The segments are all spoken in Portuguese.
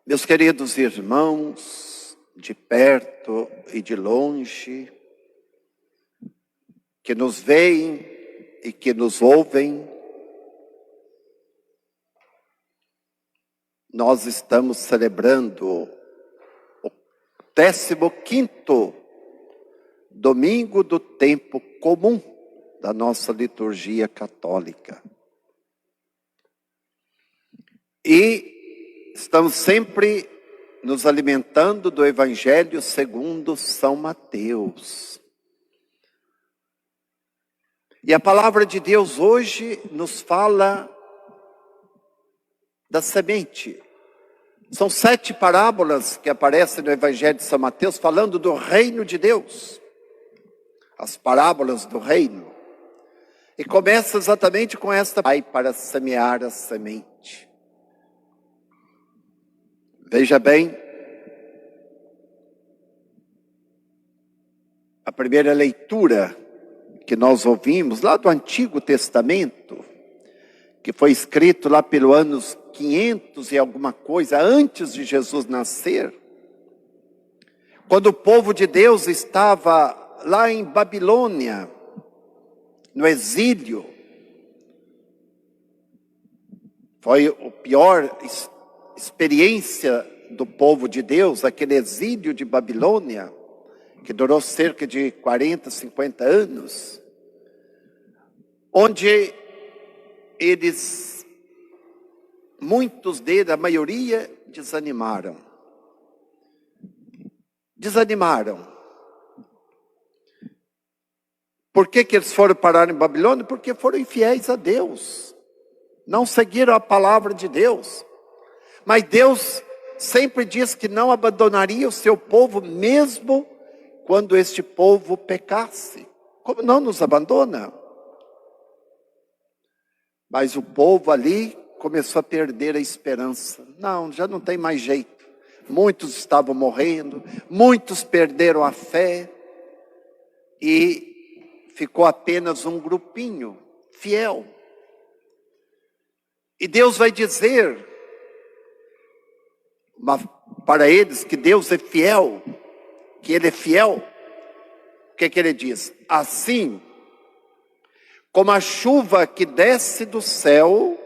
Meus queridos irmãos, de perto e de longe, que nos veem e que nos ouvem, nós estamos celebrando o 15º domingo do tempo comum da nossa liturgia católica. E estamos sempre nos alimentando do Evangelho segundo São Mateus. E a palavra de Deus hoje nos fala da semente. São 7 parábolas que aparecem no Evangelho de São Mateus falando do reino de Deus. As parábolas do reino. E começa exatamente com esta: vai para semear a semente. Veja bem, a primeira leitura que nós ouvimos lá do Antigo Testamento, que foi escrito lá pelo anos 500 e alguma coisa antes de Jesus nascer, quando o povo de Deus estava lá em Babilônia, no exílio. Foi a pior experiência do povo de Deus, aquele exílio de Babilônia, que durou cerca de 40, 50 anos, onde muitos deles, a maioria, desanimaram. Por que eles foram parar em Babilônia? Porque foram infiéis a Deus. Não seguiram a palavra de Deus. Mas Deus sempre diz que não abandonaria o seu povo, mesmo quando este povo pecasse. Como não nos abandona? Mas o povo ali começou a perder a esperança. Não, já não tem mais jeito. Muitos estavam morrendo, muitos perderam a fé. E ficou apenas um grupinho fiel. E Deus vai dizer para eles que Deus é fiel, que Ele é fiel. O que Ele diz? Assim como a chuva que desce do céu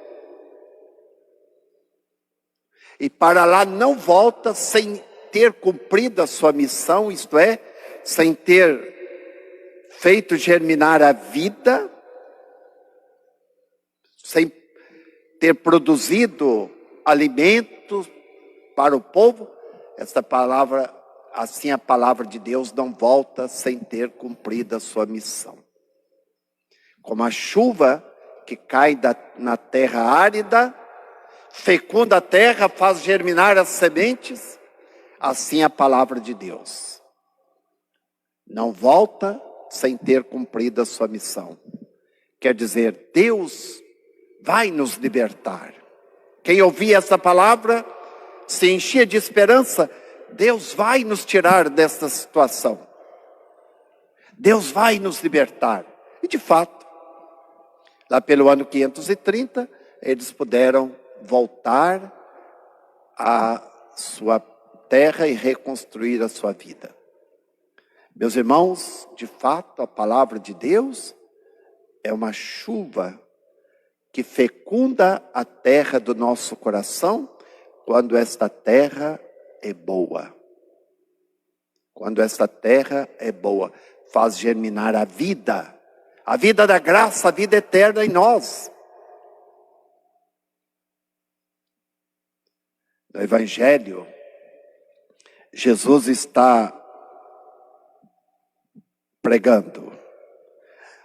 e para lá não volta sem ter cumprido a sua missão, isto é, sem ter feito germinar a vida, sem ter produzido alimentos para o povo, essa palavra, assim a palavra de Deus não volta sem ter cumprido a sua missão. Como a chuva que cai na terra árida, fecunda a terra, faz germinar as sementes, assim a palavra de Deus não volta sem ter cumprido a sua missão. Quer dizer, Deus vai nos libertar. Quem ouvia essa palavra se enchia de esperança. Deus vai nos tirar desta situação. Deus vai nos libertar. E de fato, lá pelo ano 530, eles puderam voltar à sua terra e reconstruir a sua vida. Meus irmãos, de fato, a palavra de Deus é uma chuva que fecunda a terra do nosso coração quando esta terra é boa. Quando esta terra é boa, faz germinar a vida da graça, a vida eterna em nós. No Evangelho, Jesus está pregando.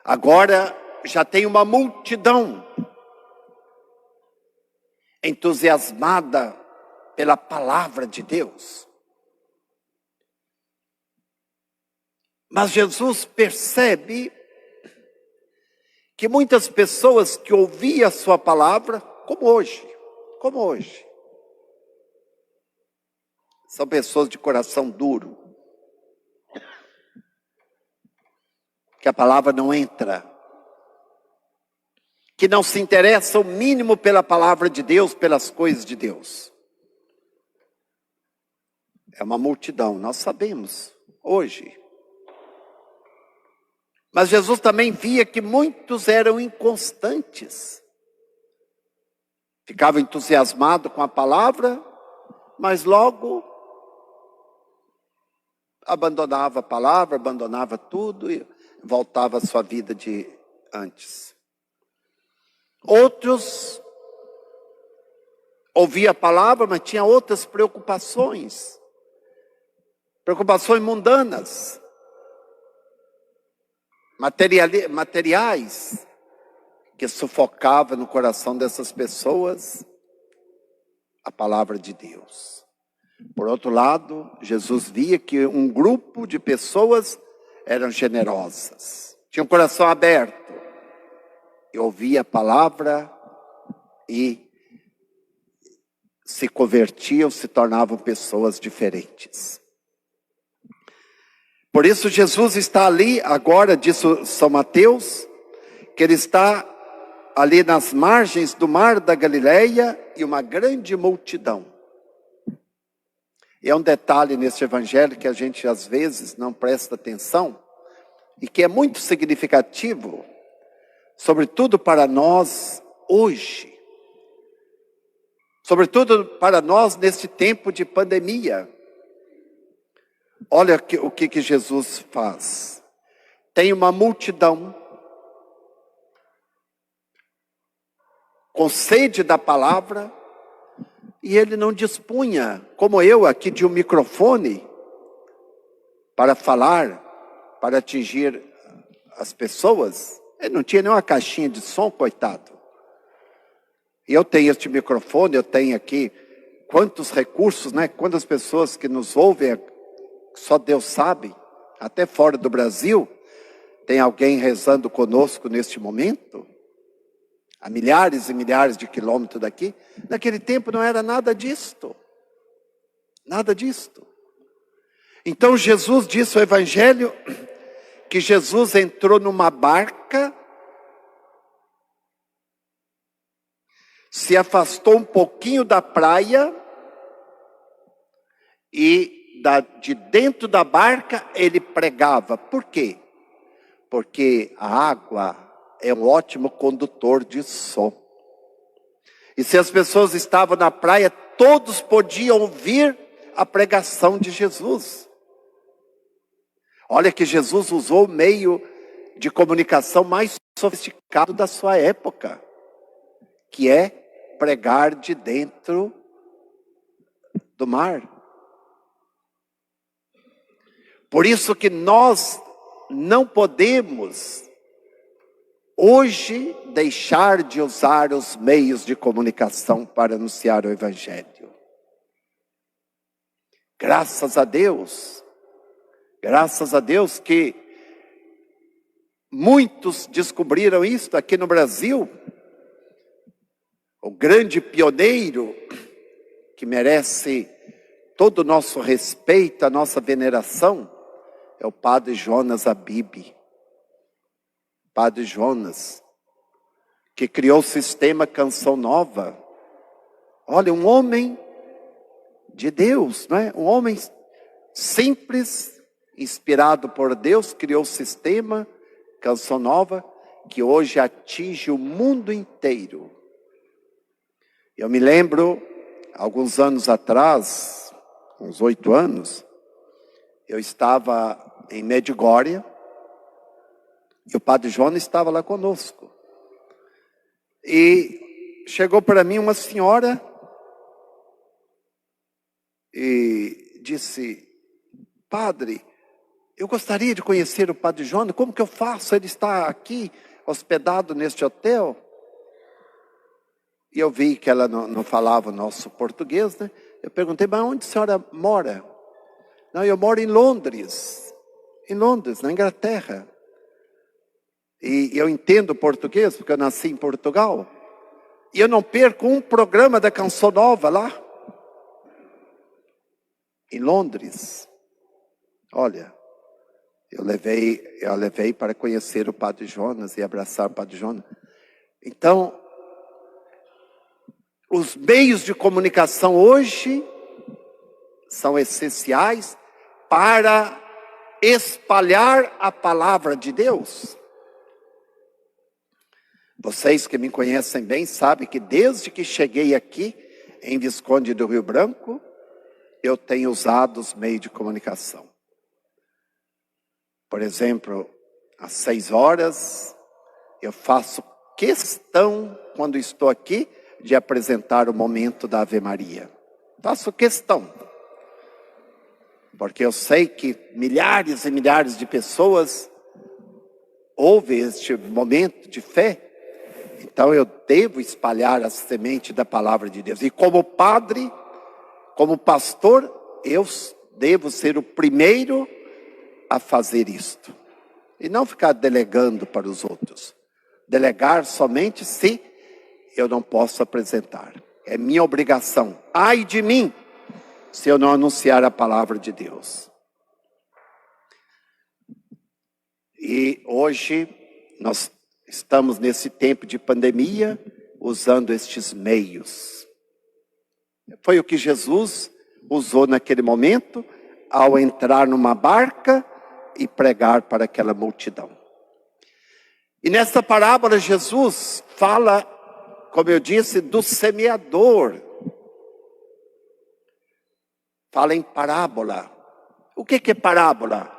Agora já tem uma multidão entusiasmada pela palavra de Deus. Mas Jesus percebe que muitas pessoas que ouviam a sua palavra, como hoje, são pessoas de coração duro, que a palavra não entra, que não se interessa o mínimo pela palavra de Deus, pelas coisas de Deus. É uma multidão, nós sabemos, hoje. Mas Jesus também via que muitos eram inconstantes. Ficava entusiasmado com a palavra, mas logo abandonava a palavra, abandonava tudo e voltava à sua vida de antes. Outros ouviam a palavra, mas tinham outras preocupações. Preocupações mundanas, materiais, que sufocava no coração dessas pessoas a palavra de Deus. Por outro lado, Jesus via que um grupo de pessoas eram generosas, tinham o coração aberto, e ouvia a palavra e se convertiam, se tornavam pessoas diferentes. Por isso Jesus está ali, agora, diz São Mateus, que ele está ali nas margens do mar da Galileia e uma grande multidão. E é um detalhe nesse evangelho que a gente às vezes não presta atenção e que é muito significativo, sobretudo para nós hoje. Sobretudo para nós nesse tempo de pandemia. Olha o que Jesus faz. Tem uma multidão com sede da palavra, e ele não dispunha, como eu aqui, de um microfone para falar, para atingir as pessoas. Ele não tinha nenhuma caixinha de som, coitado. E eu tenho este microfone, eu tenho aqui quantos recursos, né? Quantas pessoas que nos ouvem, só Deus sabe, até fora do Brasil, tem alguém rezando conosco neste momento, a milhares e milhares de quilômetros daqui. Naquele tempo não era nada disto. Nada disto. Então Jesus disse ao Evangelho que Jesus entrou numa barca, se afastou um pouquinho da praia e de dentro da barca ele pregava. Por quê? Porque a água é um ótimo condutor de som. E se as pessoas estavam na praia, todos podiam ouvir a pregação de Jesus. Olha que Jesus usou o meio de comunicação mais sofisticado da sua época, que é pregar de dentro do mar. Por isso que nós não podemos hoje deixar de usar os meios de comunicação para anunciar o Evangelho. Graças a Deus que muitos descobriram isso aqui no Brasil. O grande pioneiro que merece todo o nosso respeito, a nossa veneração, é o Padre Jonas Abib. Padre Jonas, que criou o sistema Canção Nova. Olha, um homem de Deus, não é? Um homem simples, inspirado por Deus, criou o sistema Canção Nova, que hoje atinge o mundo inteiro. Eu me lembro, alguns anos atrás, uns 8 anos, eu estava em Medjugorje, e o Padre Jonas estava lá conosco. E chegou para mim uma senhora e disse: Padre, eu gostaria de conhecer o Padre Jonas, como que eu faço? Ele está aqui, hospedado neste hotel. E eu vi que ela não falava o nosso português, né? Eu perguntei: mas onde a senhora mora? Não, eu moro em Londres, na Inglaterra. E eu entendo português, porque eu nasci em Portugal. E eu não perco um programa da Canção Nova lá, em Londres. Olha, eu levei para conhecer o Padre Jonas e abraçar o Padre Jonas. Então, os meios de comunicação hoje são essenciais para espalhar a palavra de Deus. Vocês que me conhecem bem sabem que desde que cheguei aqui em Visconde do Rio Branco, eu tenho usado os meios de comunicação. Por exemplo, às 6 horas, eu faço questão, quando estou aqui, de apresentar o momento da Ave Maria. Faço questão. Porque eu sei que milhares e milhares de pessoas ouvem este momento de fé. Então eu devo espalhar a semente da palavra de Deus. E como padre, como pastor, eu devo ser o primeiro a fazer isto. E não ficar delegando para os outros. Delegar somente se eu não posso apresentar. É minha obrigação. Ai de mim, se eu não anunciar a palavra de Deus. E hoje nós estamos nesse tempo de pandemia, usando estes meios. Foi o que Jesus usou naquele momento, ao entrar numa barca e pregar para aquela multidão. E nessa parábola Jesus fala, como eu disse, do semeador. Fala em parábola. O que é parábola?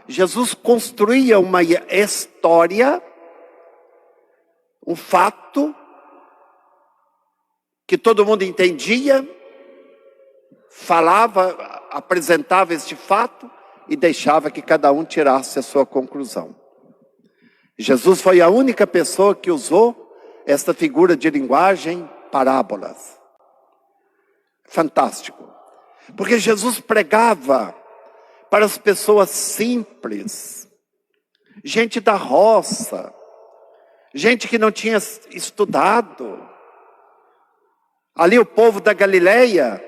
Jesus construía uma história, um fato, que todo mundo entendia, falava, apresentava este fato e deixava que cada um tirasse a sua conclusão. Jesus foi a única pessoa que usou esta figura de linguagem, parábolas. Fantástico. Porque Jesus pregava para as pessoas simples, gente da roça, gente que não tinha estudado. Ali o povo da Galileia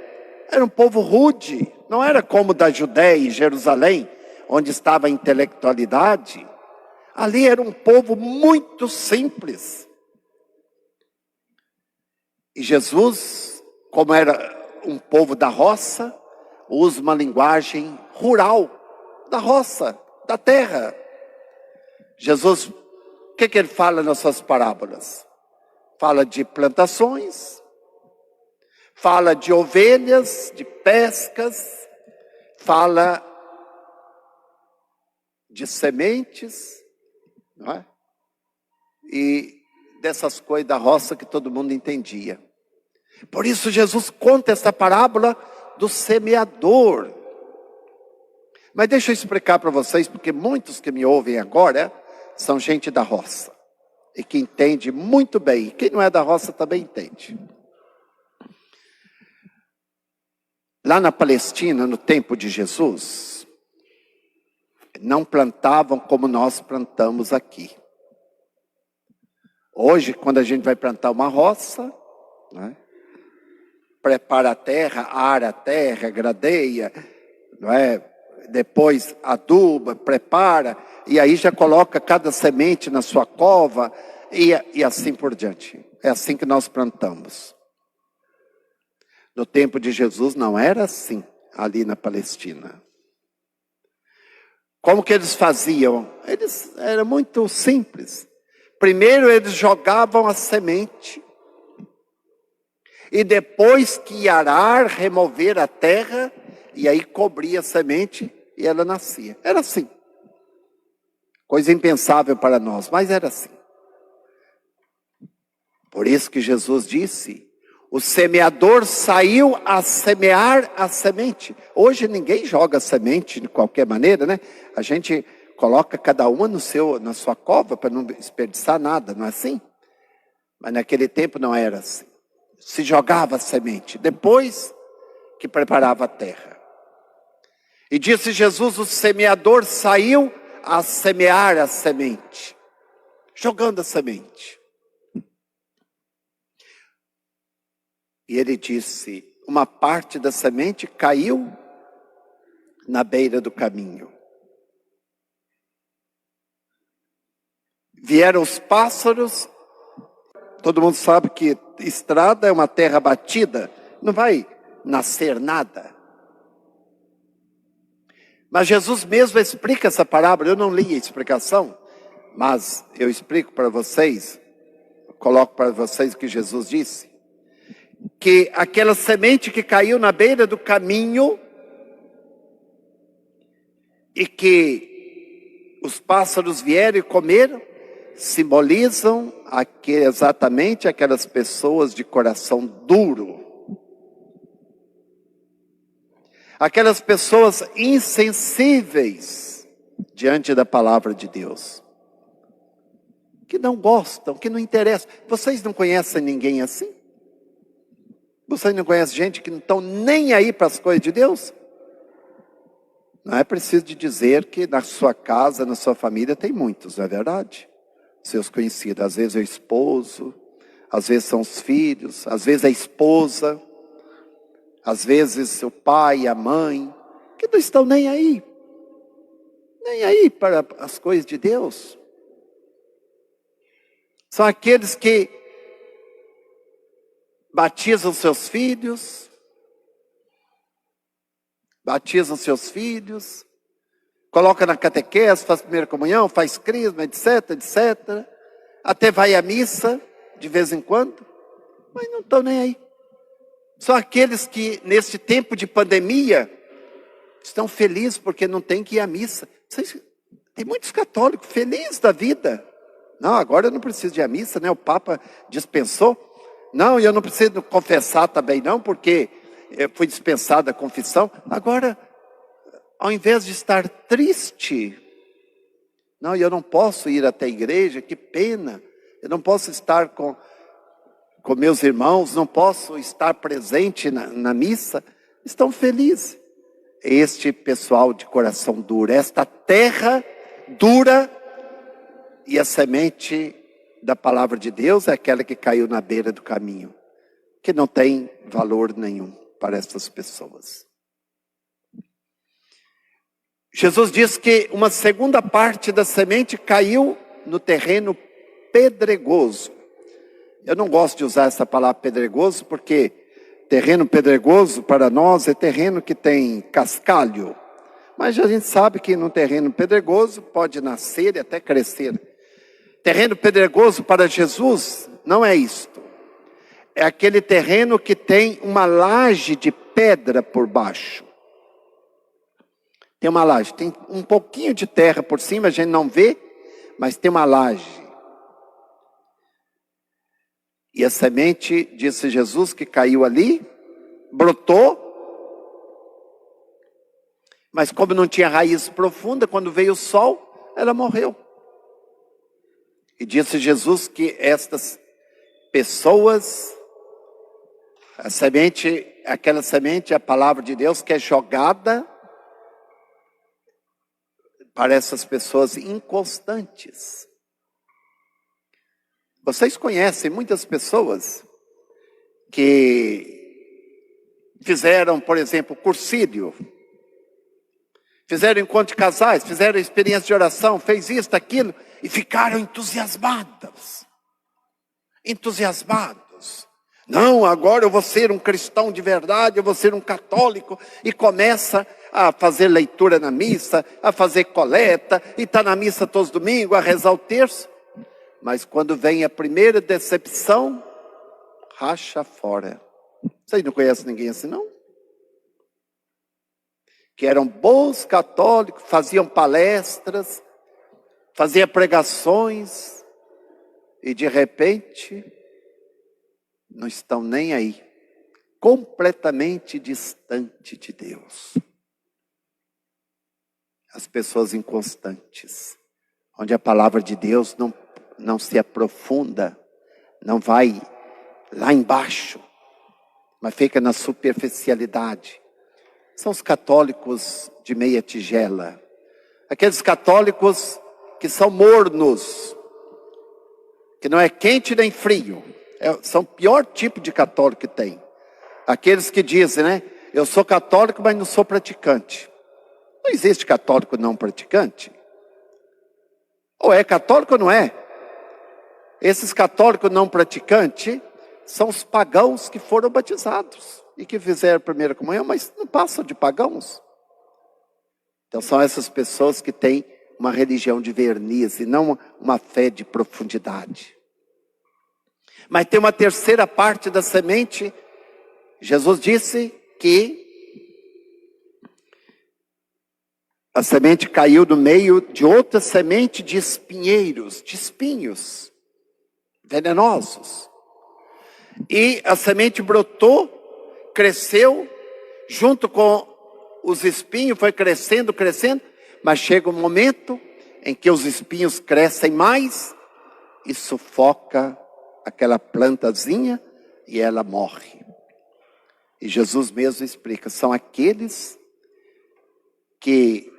era um povo rude, não era como da Judéia e Jerusalém, onde estava a intelectualidade. Ali era um povo muito simples. E Jesus, como era um povo da roça, usa uma linguagem rural, da roça, da terra. Jesus, o que ele fala nas suas parábolas? Fala de plantações, fala de ovelhas, de pescas, fala de sementes, não é? E dessas coisas da roça que todo mundo entendia. Por isso Jesus conta essa parábola do semeador. Mas deixa eu explicar para vocês, porque muitos que me ouvem agora são gente da roça. E que entende muito bem. Quem não é da roça também entende. Lá na Palestina, no tempo de Jesus, não plantavam como nós plantamos aqui. Hoje, quando a gente vai plantar uma roça, né, prepara a terra, ara a terra, gradeia, não é? Depois aduba, prepara, e aí já coloca cada semente na sua cova, e assim por diante. É assim que nós plantamos. No tempo de Jesus não era assim, ali na Palestina. Como que eles faziam? Era muito simples. Primeiro eles jogavam a semente. E depois que arar, remover a terra, e aí cobria a semente e ela nascia. Era assim. Coisa impensável para nós, mas era assim. Por isso que Jesus disse, o semeador saiu a semear a semente. Hoje ninguém joga semente de qualquer maneira, né? A gente coloca cada uma na sua cova para não desperdiçar nada, não é assim? Mas naquele tempo não era assim. Se jogava a semente, depois que preparava a terra. E disse Jesus, o semeador saiu a semear a semente, jogando a semente. E ele disse, uma parte da semente caiu na beira do caminho. Vieram os pássaros. Todo mundo sabe que estrada é uma terra batida, não vai nascer nada. Mas Jesus mesmo explica essa parábola. Eu não li a explicação, mas eu explico para vocês, coloco para vocês o que Jesus disse. Que aquela semente que caiu na beira do caminho e que os pássaros vieram e comeram, simbolizam exatamente aquelas pessoas de coração duro. Aquelas pessoas insensíveis diante da palavra de Deus. Que não gostam, que não interessam. Vocês não conhecem ninguém assim? Vocês não conhecem gente que não estão nem aí para as coisas de Deus? Não é preciso de dizer que na sua casa, na sua família tem muitos, não é verdade? Seus conhecidos, às vezes é o esposo, às vezes são os filhos, às vezes a esposa, às vezes o pai, a mãe, que não estão nem aí para as coisas de Deus. São aqueles que batizam seus filhos, coloca na catequese, faz primeira comunhão, faz crisma, etc, etc. Até vai à missa, de vez em quando, mas não estão nem aí. São aqueles que, neste tempo de pandemia, estão felizes porque não tem que ir à missa. Tem muitos católicos felizes da vida. Não, agora eu não preciso de ir à missa, né? O Papa dispensou. Não, eu não preciso confessar também não, porque eu fui dispensado da confissão. Agora, ao invés de estar triste, não, eu não posso ir até a igreja, que pena. Eu não posso estar com meus irmãos, não posso estar presente na missa. Estão felizes. Este pessoal de coração duro, esta terra dura, e a semente da palavra de Deus é aquela que caiu na beira do caminho, que não tem valor nenhum para essas pessoas. Jesus diz que uma segunda parte da semente caiu no terreno pedregoso. Eu não gosto de usar essa palavra pedregoso, porque terreno pedregoso para nós é terreno que tem cascalho. Mas a gente sabe que no terreno pedregoso pode nascer e até crescer. Terreno pedregoso para Jesus não é isto. É aquele terreno que tem uma laje de pedra por baixo. Tem uma laje, tem um pouquinho de terra por cima, a gente não vê, mas tem uma laje. E a semente, disse Jesus, que caiu ali, brotou, mas como não tinha raiz profunda, quando veio o sol, ela morreu. E disse Jesus que estas pessoas, aquela semente, a palavra de Deus que é jogada para essas pessoas inconstantes. Vocês conhecem muitas pessoas que fizeram, por exemplo, cursílio, fizeram encontro de casais, fizeram experiência de oração, fez isso, aquilo, e ficaram entusiasmados. Não, agora eu vou ser um cristão de verdade, eu vou ser um católico. E começa a fazer leitura na missa, a fazer coleta, e está na missa todos os domingos, a rezar o terço. Mas quando vem a primeira decepção, racha fora. Vocês não conhecem ninguém assim, não? Que eram bons católicos, faziam palestras, faziam pregações, e de repente não estão nem aí, completamente distante de Deus. As pessoas inconstantes, onde a palavra de Deus não se aprofunda, não vai lá embaixo, mas fica na superficialidade. São os católicos de meia tigela, aqueles católicos que são mornos, que não é quente nem frio. São o pior tipo de católico que tem. Aqueles que dizem, né? Eu sou católico, mas não sou praticante. Não existe católico não praticante. Ou é católico ou não é. Esses católicos não praticantes são os pagãos que foram batizados e que fizeram a primeira comunhão, mas não passam de pagãos. Então são essas pessoas que têm uma religião de verniz e não uma fé de profundidade. Mas tem uma terceira parte da semente. Jesus disse que a semente caiu no meio de outra semente de espinheiros, de espinhos venenosos. E a semente brotou, cresceu, junto com os espinhos, foi crescendo, crescendo, mas chega um momento em que os espinhos crescem mais e sufoca aquela plantazinha e ela morre. E Jesus mesmo explica, são aqueles que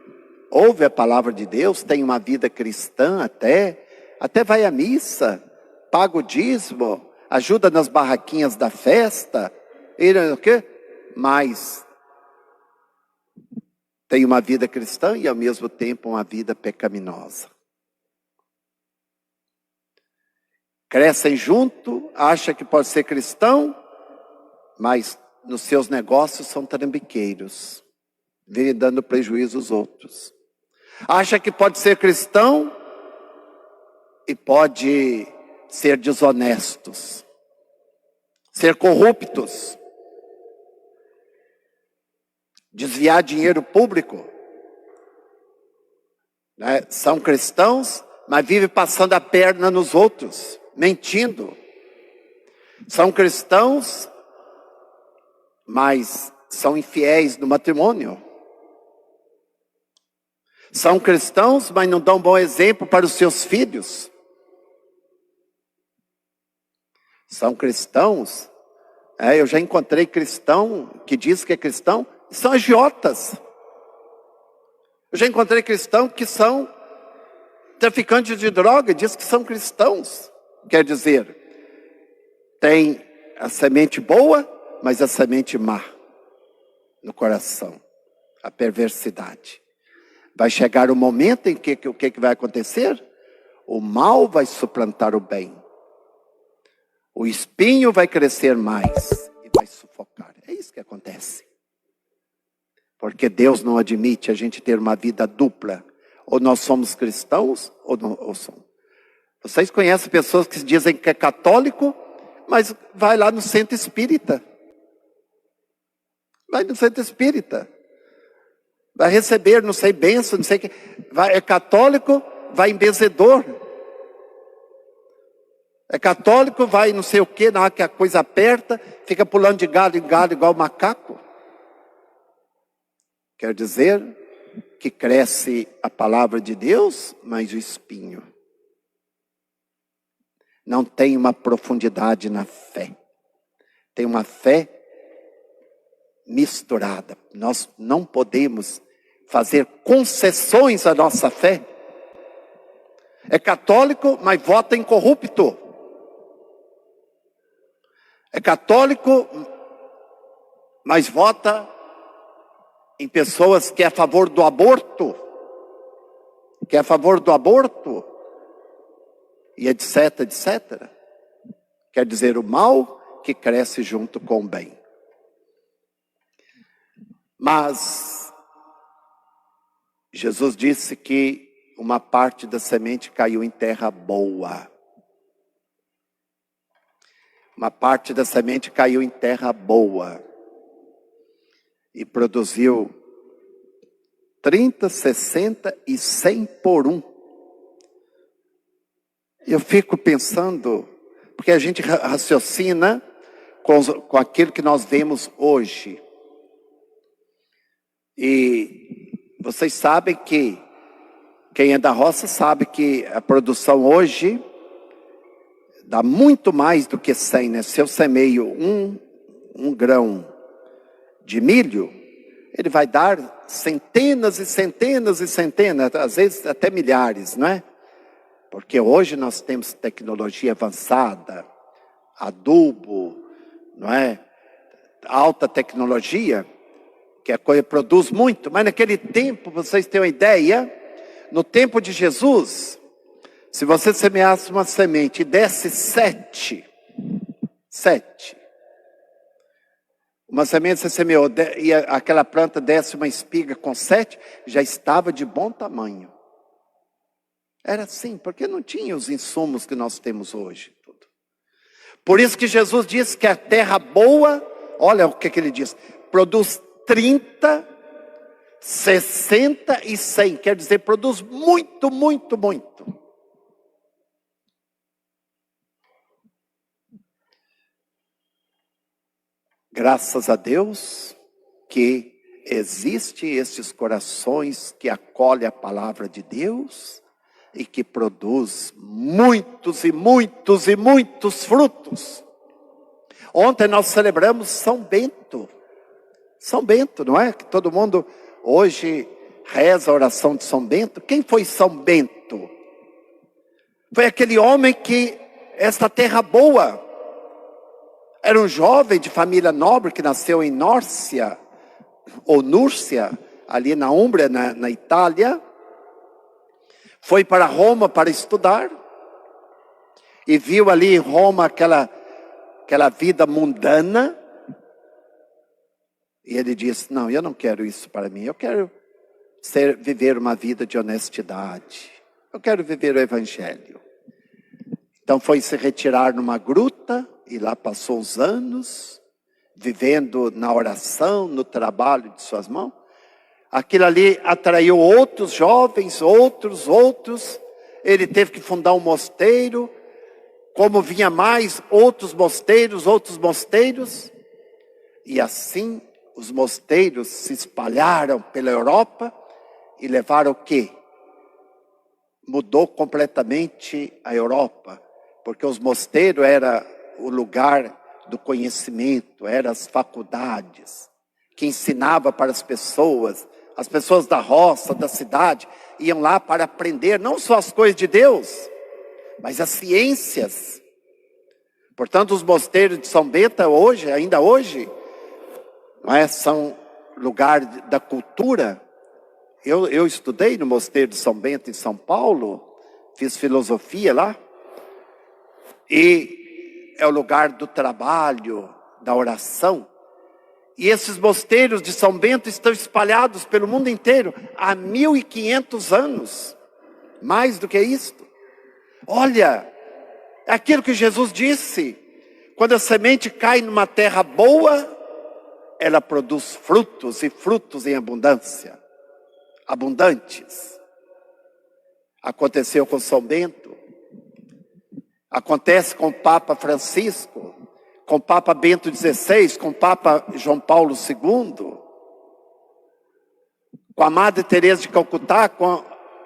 ouvem a palavra de Deus, têm uma vida cristã até vai à missa, paga o dízimo, ajuda nas barraquinhas da festa, mas tem uma vida cristã e ao mesmo tempo uma vida pecaminosa. Crescem junto, acha que pode ser cristão, mas nos seus negócios são trambiqueiros, vivem dando prejuízo aos outros. Acha que pode ser cristão e pode ser desonestos, ser corruptos, desviar dinheiro público. Né? São cristãos, mas vivem passando a perna nos outros, mentindo. São cristãos, mas são infiéis no matrimônio. São cristãos, mas não dão bom exemplo para os seus filhos. São cristãos, eu já encontrei cristão que diz que é cristão, e são agiotas. Eu já encontrei cristão que são traficantes de droga, diz que são cristãos. Quer dizer, tem a semente boa, mas a semente má no coração, a perversidade. Vai chegar o momento em que o que vai acontecer? O mal vai suplantar o bem. O espinho vai crescer mais e vai sufocar. É isso que acontece. Porque Deus não admite a gente ter uma vida dupla. Ou nós somos cristãos, ou somos. Vocês conhecem pessoas que dizem que é católico, mas vai lá no centro espírita. Vai no centro espírita. Vai receber, não sei, bênção, não sei o que. É católico, vai em benzedor. É católico, vai não sei o que, na hora que a coisa aperta, fica pulando de galho em galho igual macaco. Quer dizer que cresce a palavra de Deus, mas o espinho. Não tem uma profundidade na fé. Tem uma fé misturada. Nós não podemos fazer concessões à nossa fé. É católico, mas vota incorrupto. É católico, mas vota em pessoas que é a favor do aborto. Que é a favor do aborto. E etc, etc. Quer dizer, o mal que cresce junto com o bem. Mas Jesus disse que uma parte da semente caiu em terra boa. Uma parte da semente caiu em terra boa. E produziu 30, 60 e 100 por um. Eu fico pensando, porque a gente raciocina com aquilo que nós vemos hoje. E vocês sabem que, quem é da roça sabe que a produção hoje dá muito mais do que 100, né? Se eu semeio um grão de milho, ele vai dar centenas e centenas e centenas, às vezes até milhares, não é? Porque hoje nós temos tecnologia avançada, adubo, não é? Alta tecnologia, que a coisa produz muito. Mas naquele tempo, vocês têm uma ideia, no tempo de Jesus, se você semeasse uma semente e desse 7, Uma semente você semeou, e aquela planta desce uma espiga com 7, já estava de bom tamanho. Era assim, porque não tinha os insumos que nós temos hoje. Por isso que Jesus diz que a terra boa, olha o que ele diz, produz 30, 60 e 100. Quer dizer, produz muito, muito, muito. Graças a Deus que existem esses corações que acolhem a palavra de Deus e que produz muitos e muitos e muitos frutos. Ontem nós celebramos São Bento. São Bento, não é? Que todo mundo hoje reza a oração de São Bento. Quem foi São Bento? Foi aquele homem que, esta terra boa, era um jovem de família nobre que nasceu em Nórcia, ou Núrcia, ali na Úmbria, na Itália. Foi para Roma para estudar. E viu ali em Roma aquela vida mundana. E ele disse, não, eu não quero isso para mim. Eu quero viver uma vida de honestidade. Eu quero viver o Evangelho. Então foi se retirar numa gruta. E lá passou os anos, vivendo na oração, no trabalho de suas mãos. Aquilo ali atraiu outros jovens, outros. Ele teve que fundar um mosteiro. Como vinha mais, outros mosteiros. E assim, os mosteiros se espalharam pela Europa e levaram o quê? Mudou completamente a Europa. Porque os mosteiros eram o lugar do conhecimento, eram as faculdades, que ensinava para as pessoas da roça, da cidade, iam lá para aprender não só as coisas de Deus, mas as ciências. Portanto, os mosteiros de São Bento ainda hoje, não é, são lugar da cultura. Eu estudei no mosteiro de São Bento em São Paulo, fiz filosofia lá, e é o lugar do trabalho, da oração. E esses mosteiros de São Bento estão espalhados pelo mundo inteiro há 1500 anos. Mais do que isto. Olha, é aquilo que Jesus disse. Quando a semente cai numa terra boa, ela produz frutos e frutos em abundância. Abundantes. Aconteceu com São Bento. Acontece com o Papa Francisco, com o Papa Bento XVI, com o Papa João Paulo II, com a Madre Teresa de Calcutá, com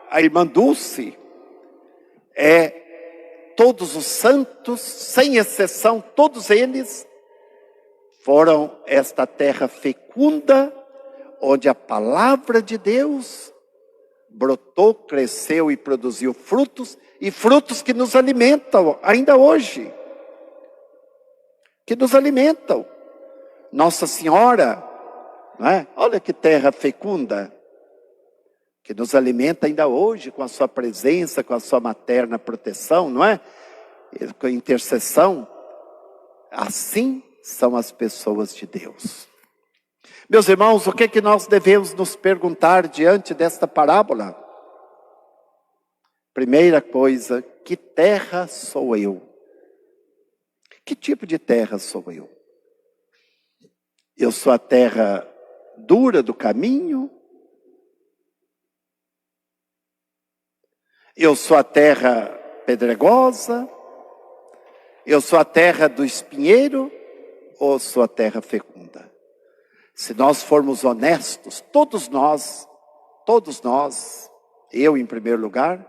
a Irmã Dulce. Todos os santos, sem exceção, todos eles foram esta terra fecunda, onde a palavra de Deus brotou, cresceu e produziu frutos, e frutos que nos alimentam ainda hoje. Que nos alimentam. Nossa Senhora, não é? Olha que terra fecunda, que nos alimenta ainda hoje com a sua presença, com a sua materna proteção, não é? Com a intercessão. Assim são as pessoas de Deus. Meus irmãos, o que é que nós devemos nos perguntar diante desta parábola? Primeira coisa, que terra sou eu? Que tipo de terra sou eu? Eu sou a terra dura do caminho? Eu sou a terra pedregosa? Eu sou a terra do espinheiro? Ou sou a terra fecunda? Se nós formos honestos, todos nós, eu em primeiro lugar,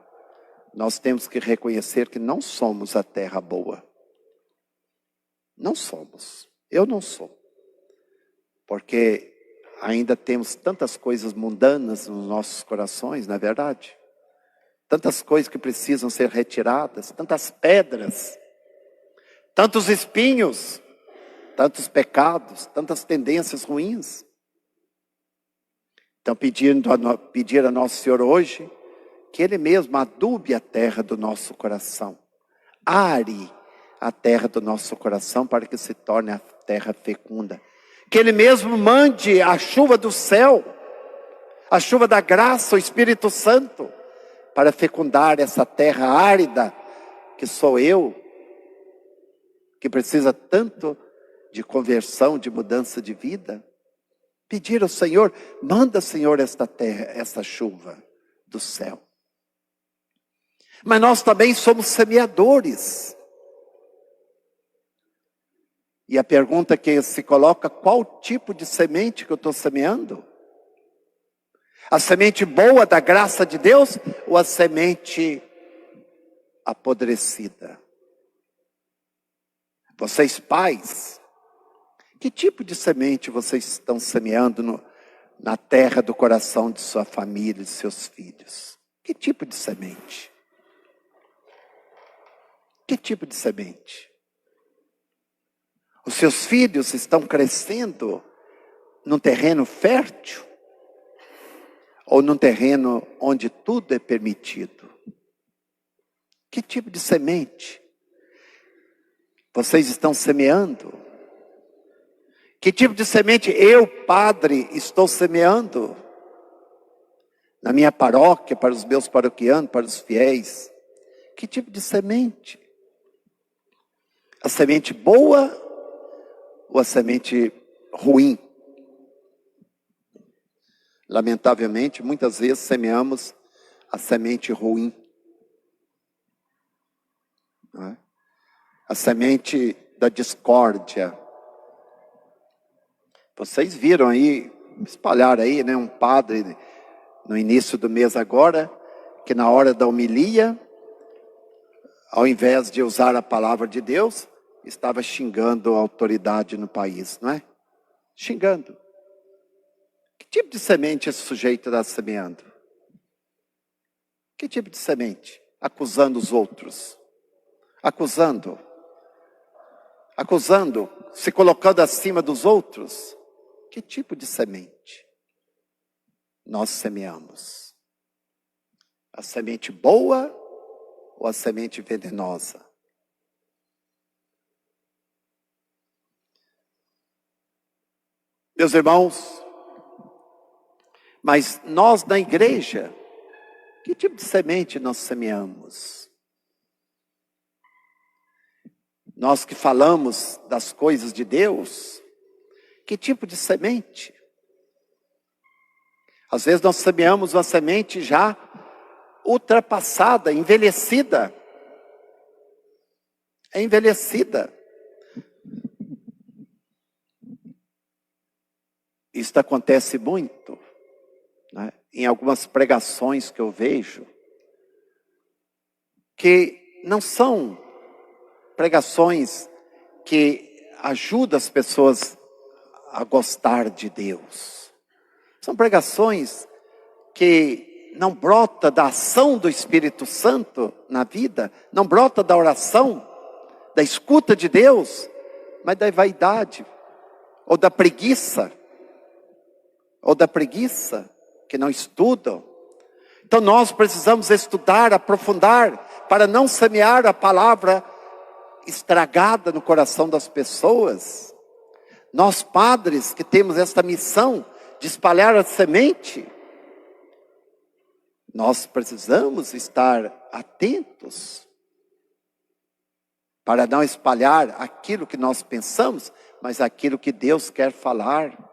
nós temos que reconhecer que não somos a terra boa. Não somos. Eu não sou. Porque ainda temos tantas coisas mundanas nos nossos corações, não é verdade? Tantas coisas que precisam ser retiradas, tantas pedras, tantos espinhos, tantos pecados, tantas tendências ruins. Então pedir a Nosso Senhor hoje, que Ele mesmo adube a terra do nosso coração. Are a terra do nosso coração para que se torne a terra fecunda. Que Ele mesmo mande a chuva do céu, a chuva da graça, o Espírito Santo, para fecundar essa terra árida, que sou eu, que precisa tanto de conversão, de mudança de vida. Pedir ao Senhor, manda, Senhor, esta terra, essa chuva do céu. Mas nós também somos semeadores. E a pergunta que se coloca, qual tipo de semente que eu estou semeando? A semente boa da graça de Deus ou a semente apodrecida? Vocês pais, que tipo de semente vocês estão semeando na terra do coração de sua família, de seus filhos? Que tipo de semente? Que tipo de semente? Os seus filhos estão crescendo num terreno fértil? Ou num terreno onde tudo é permitido? Que tipo de semente vocês estão semeando? Que tipo de semente eu, padre, estou semeando? Na minha paróquia, para os meus paroquianos, para os fiéis. Que tipo de semente? A semente boa ou a semente ruim? Lamentavelmente, muitas vezes semeamos a semente ruim. Não é? A semente da discórdia. Vocês viram aí, espalharam aí, né, um padre no início do mês agora, que na hora da homilia, ao invés de usar a palavra de Deus, estava xingando a autoridade no país, não é? Xingando. Que tipo de semente esse sujeito está semeando? Que tipo de semente? Acusando os outros. Acusando, se colocando acima dos outros. Que tipo de semente nós semeamos? A semente boa ou a semente venenosa? Meus irmãos, mas nós na igreja, que tipo de semente nós semeamos? Nós que falamos das coisas de Deus, que tipo de semente? Às vezes nós semeamos uma semente já ultrapassada, envelhecida. É envelhecida. Isso acontece muito, né? Em algumas pregações que eu vejo, que não são pregações que ajudam as pessoas a gostar de Deus. São pregações que não brota da ação do Espírito Santo na vida, não brota da oração, da escuta de Deus, mas da vaidade, ou da preguiça, que não estudam. Então nós precisamos estudar, aprofundar, para não semear a palavra estragada no coração das pessoas. Nós padres que temos esta missão de espalhar a semente, nós precisamos estar atentos para não espalhar aquilo que nós pensamos, mas aquilo que Deus quer falar.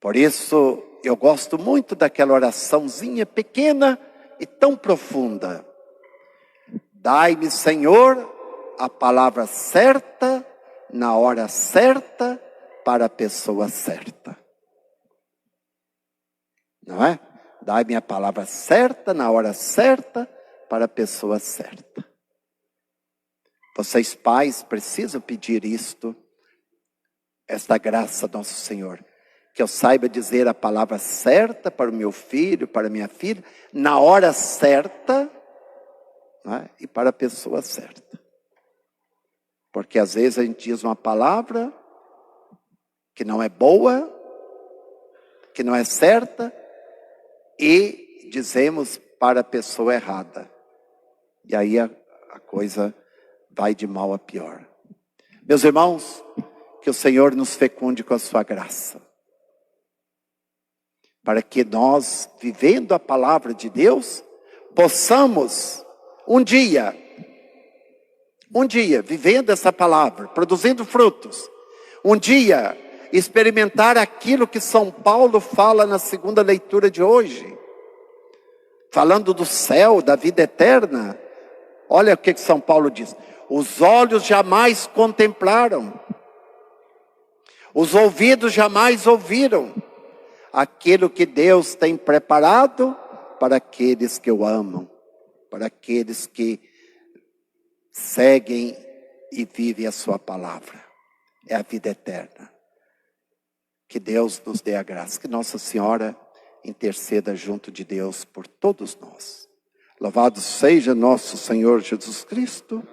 Por isso, eu gosto muito daquela oraçãozinha pequena e tão profunda. Dai-me, Senhor, a palavra certa, na hora certa, para a pessoa certa. Não é? Dai-me a palavra certa, na hora certa, para a pessoa certa. Vocês pais precisam pedir isto, esta graça do nosso Senhor. Que eu saiba dizer a palavra certa para o meu filho, para a minha filha, na hora certa, não é? E para a pessoa certa. Porque às vezes a gente diz uma palavra que não é boa, que não é certa, e dizemos para a pessoa errada. E aí a coisa vai de mal a pior. Meus irmãos, que o Senhor nos fecunde com a sua graça. Para que nós, vivendo a palavra de Deus, possamos um dia, vivendo essa palavra, produzindo frutos, um dia experimentar aquilo que São Paulo fala na segunda leitura de hoje, falando do céu, da vida eterna. Olha o que São Paulo diz: os olhos jamais contemplaram, os ouvidos jamais ouviram aquilo que Deus tem preparado para aqueles que o amam, para aqueles que seguem e vivem a sua palavra. É a vida eterna. Que Deus nos dê a graça, que Nossa Senhora interceda junto de Deus por todos nós. Louvado seja nosso Senhor Jesus Cristo.